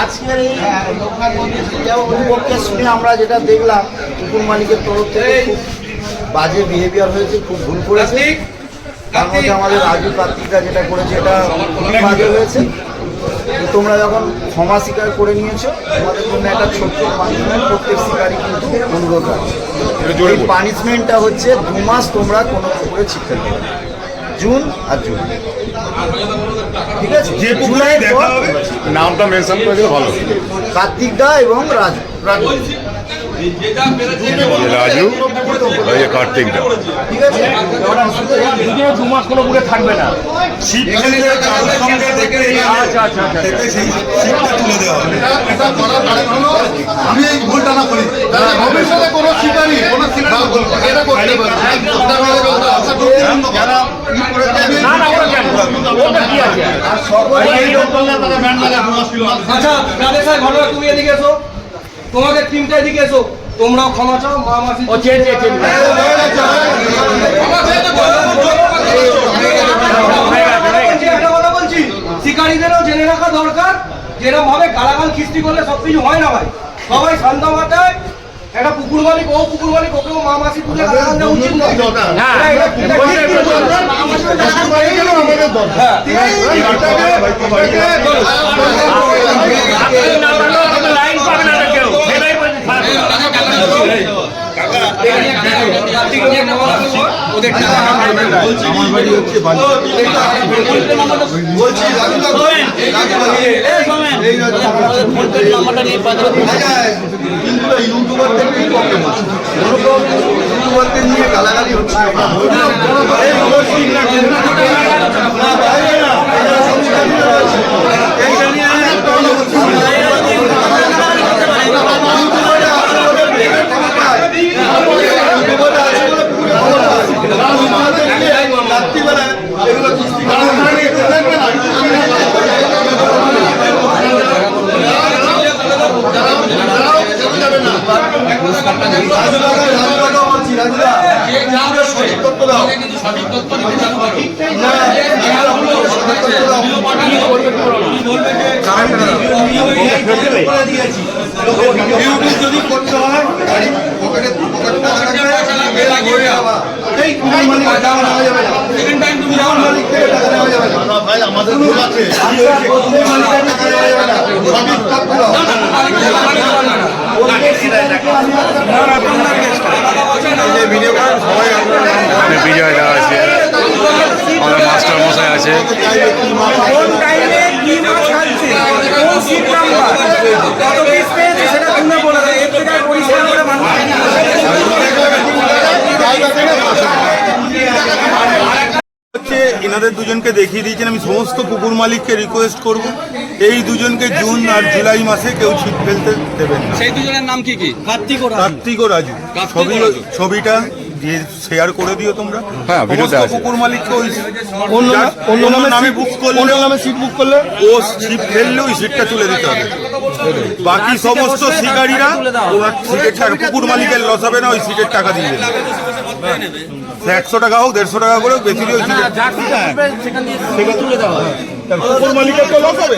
আজকের এই পক্ষে শুনে আমরা যেটা দেখলাম পুকুর মালিকের তরফ থেকে খুব বাজে বিহেভিয়ার হয়েছে, খুব ভুল করেছে। তার মধ্যে আমাদের রাজু কার্তিকরা যেটা করেছে এটা খুবই বাজে হয়েছে। তো তোমরা যখন ক্ষমা স্বীকার করে নিয়েছো, তোমাদের জন্য একটা ছোট্ট পানিশমেন্ট প্রত্যেক শিকারী কিন্তু অনুরোধ আছে। এই পানিশমেন্টটা হচ্ছে 2 মাস তোমরা কোনো পুকুরে ছিপ ফেলতে পারবে, জুন আর জুন, ঠিক আছে? যে পুকুরে জুলাইয়ের দেখা পর হবে নামটা মেনশন করে দিলে ভালো। কার্তিক দা এবং রাজু রাজু, ওই যে কার্তিকটা। ঠিক আছে? দুদিনে 2 মাস কোনো পুকুরে থাকবে না। ছিপ ফেলে কারোর সঙ্গে থেকে এই থেকে সেই ছিপটা তুলে দেওয়া হবে। আমি এই ভুলটা না করি, ভবিষ্যতে কোনো শিকারী কোনো শিকার এটা করতে পারে যারা না না ওরা কেন? ওটা কি আছে? আর সর্বোচ্চ আচ্ছা রাধে সাহেব, ঘটনা তুমি এদিকে এসো, তোমাদের টিমটা এদিকে এসো, তোমরাও ক্ষমা চাও, মা মাসি ও চেঞ্জ চেঞ্জ একটা কথা বলছি, শিকারীদেরও জেনে রাখা দরকার, যেরকম ভাবে গালাগাল খিস্তি করলে সবকিছু হয় না ভাই। সবাই শান্ত মাথায়, একটা পুকুর মালিক ও পুকুর মালিক, ওকেও মা মাসি তুলে গালাগাল দেওয়া উচিত নয়। না এটা ঠিক নয়। লাইন পাবে না কেউ, সেটাই বলছি। আমার বাড়ি হচ্ছে ইউটিউবারদের নিয়ে গালাগালি হচ্ছে। যদি করতে হয় আমাদের ভুল আছে। বিজয় দা আছে, আমাদের মাস্টার মশাই আছে। কোন টাইমে কি মাছ খাচ্ছে, কোন সিট নাম্বার, কত পিস পেয়েছে সেটা তুমি বলে দাও। এর থেকে আর পরিষ্কার করে মানুষ হচ্ছে এনাদের দুজনকে দেখিয়ে দিয়েছেন। আমি সমস্ত পুকুর মালিককে রিকোয়েস্ট করব, এই দুজনকে জুন আর জুলাই মাসে কেউ ছিপ ফেলতে দেবেন না। সেই দুজনের নাম কি কি? কার্তিক ও রাজু, ছবিটা দিয়ে শেয়ার করে দিও তোমরা। হ্যাঁ, ভিডিওতে সমস্ত আছে। পুকুর মালিককে ওই অন্য নামে বুক করলে, অন্য নামে সিট বুক করলে ও ছিপ ফেললে ওই সিটটা তুলে দিতে হবে। বাকি সমস্ত শিকারীরা ওনার সিটের টাকা, পুকুর মালিকের লস হবে না, ওই সিটের টাকা দিয়ে দেবে। 100 টাকা হোক 150 টাকা করে বেশি দিয়ে ওই সিটের পুকুর মালিকের তো লস হবে।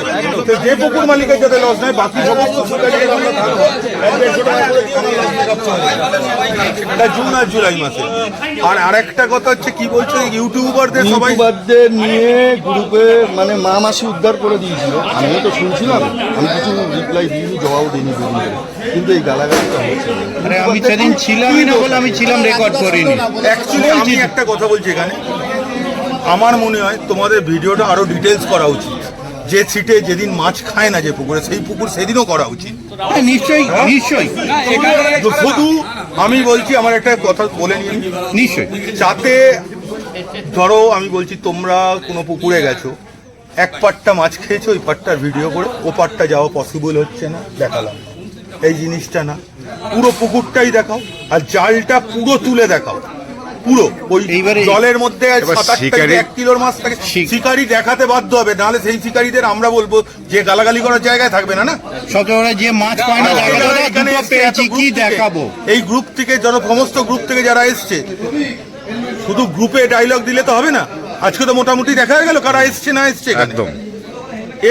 তো যে পুকুর মালিকের যাতে লস নাই, বাকি সমস্ত শিকারীদের আমরা থাকবো 150 টাকা করে দিয়ে আমার লস মেকআপ চলে যাবে। এটা জুন আর জুলাই মাসে। আর আরেকটা কথা হচ্ছে, কি বলছে ইউটিউবারদের সবাই নিয়ে গ্রুপে মানে মা মাসি উদ্ধার করে দিয়েছিল। আমিও তো শুনছিলাম, আমি কিছু রিপ্লাই দিইনি, জবাব দিইনি, কিন্তু এই গালাগালিটা হচ্ছে। আমি সেদিন ছিলামই না বলে আমি ছিলাম, রেকর্ড করিনি। অ্যাকচুয়ালি আমি একটা কথা বলছি এখানে, আমার মনে হয় তোমাদের ভিডিওটা আরো ডিটেলস করা উচিত। যে সিটে যেদিন মাছ খায় না যে পুকুরে, সেই পুকুর সেদিনও করা উচিত। নিশ্চয়ই নিশ্চয়ই শুধু আমি বলছি, আমার একটা কথা বলে নিন, নিশ্চয়ই যাতে ধরো আমি বলছি তোমরা কোনো পুকুরে গেছো, এক পাটটা মাছ খেয়েছো, ওই পাটটার ভিডিও করে ও পাটটা যাওয়া পসিবল হচ্ছে না, দেখালাম। এই জিনিসটা না, পুরো পুকুরটাই দেখাও, আর জালটা পুরো তুলে দেখাও, পুরো ওই জলের মধ্যে 7-8 থেকে 1 কিলোর মাছ থাকে। শিকারি দেখাতে বাধ্য হবে, নাহলে সেই শিকারীদের আমরা বলবো যে গালাগালি করার জায়গায় থাকবে না। না সচরাচর যে মাছ পায় না এখানে পেয়েছি কি দেখাবো। এই গ্রুপ থেকে সমস্ত গ্রুপ থেকে যারা এসছে, শুধু গ্রুপে ডায়লগ দিলে তো হবে না। আজকে তো মোটামুটি দেখা গেল কারা এসছে না এসছে। একদম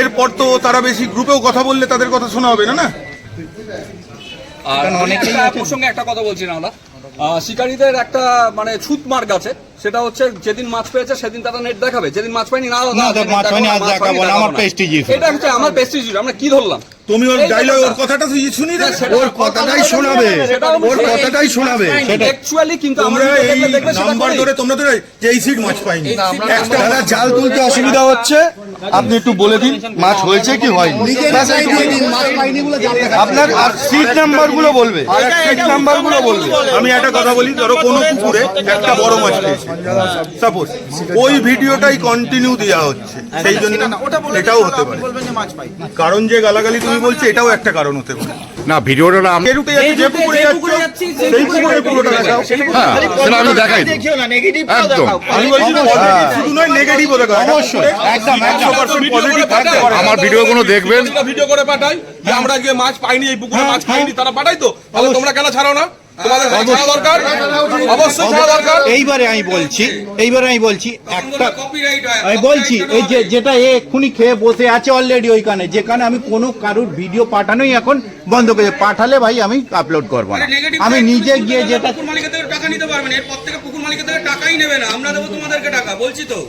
এরপর তো তারা বেশি গ্রুপেও কথা বললে তাদের কথা শোনা হবে না না। আর একটা প্রসঙ্গে একটা কথা বলছি না আমরা, শিকারীদের একটা মানে ছুত মার্গ আছে, সেটা হচ্ছে যেদিন মাছ পেয়েছে সেদিন তারা নেট দেখাবে, যেদিন মাছ পায়নি না এটা হচ্ছে আমার প্রেস্টিজ। আমরা কি ধরলাম? তুমি ওর ডায়লগ ওর কথাটা শুনি না, ওর কথাটাই শোনাবে, ওর কথাটাই শোনাবে। অ্যাকচুয়ালি কিন্তু তোমরা এই নাম্বার ধরে তোমরা তো যে এই সিট মাছ পাইনি, একটা দাদা জাল তুলতে অসুবিধা হচ্ছে, আপনি একটু বলে দিন মাছ হয়েছে কি হয়নি। আপনার আর সিট নাম্বার গুলো বলবে, সিট নাম্বার গুলো বলবে। আমি একটা কথা বলি, ধরো কোনো পুকুরে একটা বড় মাছ পেয়েছে সাপোজ, ওই ভিডিওটাই কন্টিনিউ দেওয়া হচ্ছে, সেই জন্য এটাও হতে পারে। কারণ যে গালাগালি তুমি বলছো এটাও একটা কারণ হতে পারে। না ভিডিওটা না যে রুটে যাচ্ছি, যে পুকুরে যাচ্ছি সেই পুকুরে পুরোটা দেখাও। হ্যাঁ সেটা আমি দেখাই দিই। একদম আমি বলছি পজিটিভ শুধু নয়, নেগেটিভও দেখাও। অবশ্যই একদম 100% পজিটিভ থাকতে হবে। আমার ভিডিওগুলো দেখবেন। ভিডিও করে পাঠাই যে আমরা আজকে মাছ পাইনি, এই পুকুরে মাছ পাইনি, তারা পাঠাই তো, তাহলে তোমরা কেন ছাড়ো না? তোমাদের ছাড়া দরকার, অবশ্যই ছাড়া দরকার। এইবারে আমি বলছি একটা আমি বলছি এই যে যেটা এক্ষুনি খেয়ে বসে আছে অলরেডি ওইখানে, যেখানে আমি কোনো কারুর ভিডিও পাঠানোই এখন বন্ধ করে, পাঠালে ভাই আমি আপলোড করবো না, আমি নিজে গিয়ে যেটা পুকুর মালিকের থেকে টাকা নিতে পারবেন, এরপর থেকে পুকুর মালিকের থেকে টাকাই নেবে না, আমরা দেবো তোমাদেরকে টাকা, বলছি তো।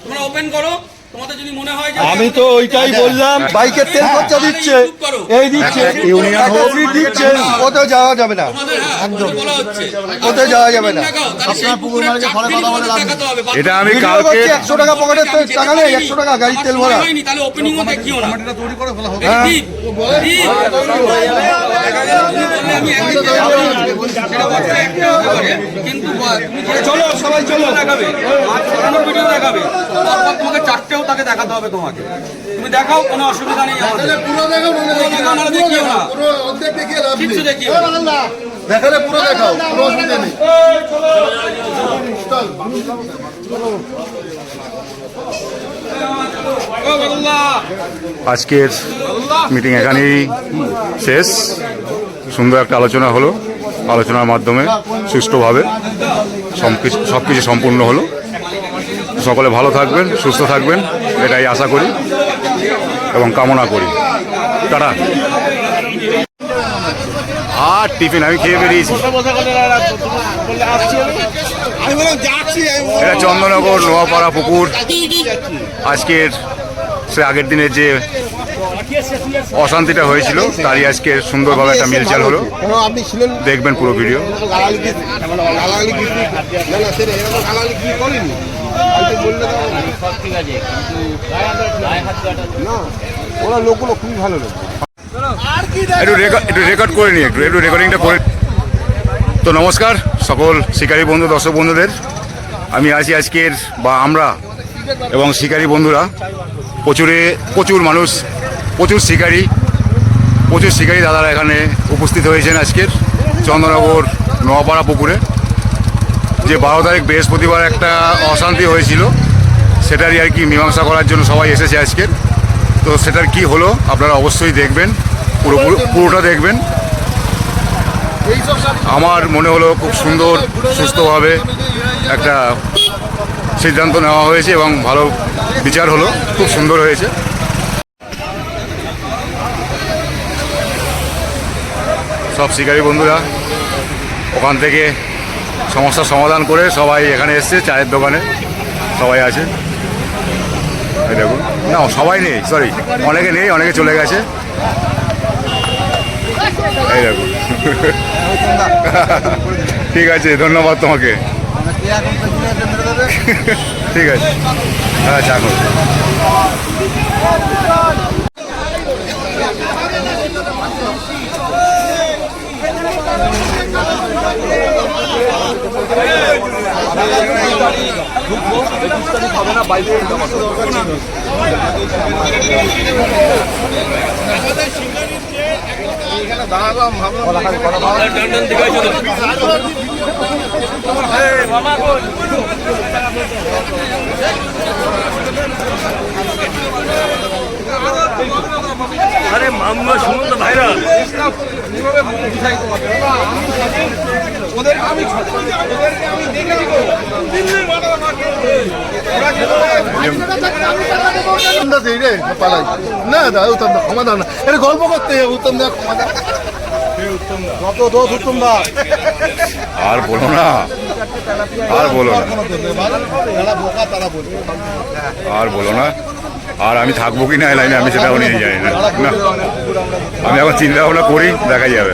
তোমরা ওপেন করো, তোমাদের যদি মনে হয় যে আমি তো ওইটাই বললাম, বাইকের তেল খরচা দিচ্ছে, এই দিচ্ছে, ইউনিয়ন হোক দিচ্ছে, কোথাও যাওয়া যাবে না, একদম বলা হচ্ছে কোথাও যাওয়া যাবে না। এটা আমি কালকে 100 টাকা পকেটের টাকা নেই, 100 টাকা গাড়ির তেল ভরা। তাহলে ওপেনিংও দেখিও না। কিন্তু চলো সবাই চলো, দেখাবে ভিডিও দেখাবে, তোমাকে চারটেও তাকে দেখাতে হবে, তোমাকে তুমি দেখাও, কোনো অসুবিধা নেই আমাদের। পুরো দেখাও, দেখিও না, কিছু দেখিও না, দেখালে পুরো দেখাও, কোনো অসুবিধা নেই। আজকের মিটিং এখানেই শেষ। সুন্দর একটা আলোচনা হলো, আলোচনার মাধ্যমে সুষ্ঠুভাবে সব কিছু সম্পূর্ণ হলো। সকলে ভালো থাকবেন, সুস্থ থাকবেন, এটাই আশা করি এবং কামনা করি। টাটা। আর টিফিন আমি খেয়ে বেরিয়েছি। এটা চন্দননগর নোয়াপাড়া পুকুর। আজকের সে আগের দিনের যে অশান্তিটা হয়েছিল তারই আজকে সুন্দরভাবে একটা মিলচাল হলো। দেখবেন পুরো ভিডিও। ওরা লোকগুলো খুবই ভালো লোক। একটু রেকর্ড করে নিই, একটু রেকর্ডিংটা করে। তো নমস্কার সকল শিকারী বন্ধু, দর্শক বন্ধুদের। আমি আছি আজকের আমরা এবং শিকারী বন্ধুরা প্রচুর মানুষ, প্রচুর শিকারী দাদারা এখানে উপস্থিত হয়েছেন আজকের চন্দননগর নোয়াপাড়া পুকুরে। যে 12 তারিখ বৃহস্পতিবার একটা অশান্তি হয়েছিল, সেটারই আর কি মীমাংসা করার জন্য সবাই এসেছে আজকের। তো সেটার কি হলো আপনারা অবশ্যই দেখবেন, পুরোটা দেখবেন। আমার মনে হলো খুব সুন্দর সুস্থভাবে একটা সিদ্ধান্ত নেওয়া হয়েছে এবং ভালো বিচার হলো, খুব সুন্দর হয়েছে। সব শিকারী বন্ধুরা ওখান থেকে সমস্যার সমাধান করে সবাই এখানে এসছে, চায়ের দোকানে সবাই আছে। এই দেখুন, না সবাই নেই, সরি অনেকে নেই, অনেকে চলে গেছে। এই দেখুন। ঠিক আছে, ধন্যবাদ তোমাকে। ঠিক আছে, হ্যাঁ চা করো। হবে না, বাইরে আরে আমরা শুনুন তো ভাইরা না দাদা উত্তম দা ক্ষমা দাও না এটা গল্প করতে উত্তম দা ক্ষমা দাও কত দোষ উত্তম দা আর বলো না, আর বলো না, আর বলো না। আর আমি থাকবো কি না এই লাইনে আমি সেটাও নিয়ে যাই না, আমি এখন চিন্তা ভাবনা করি, দেখা যাবে।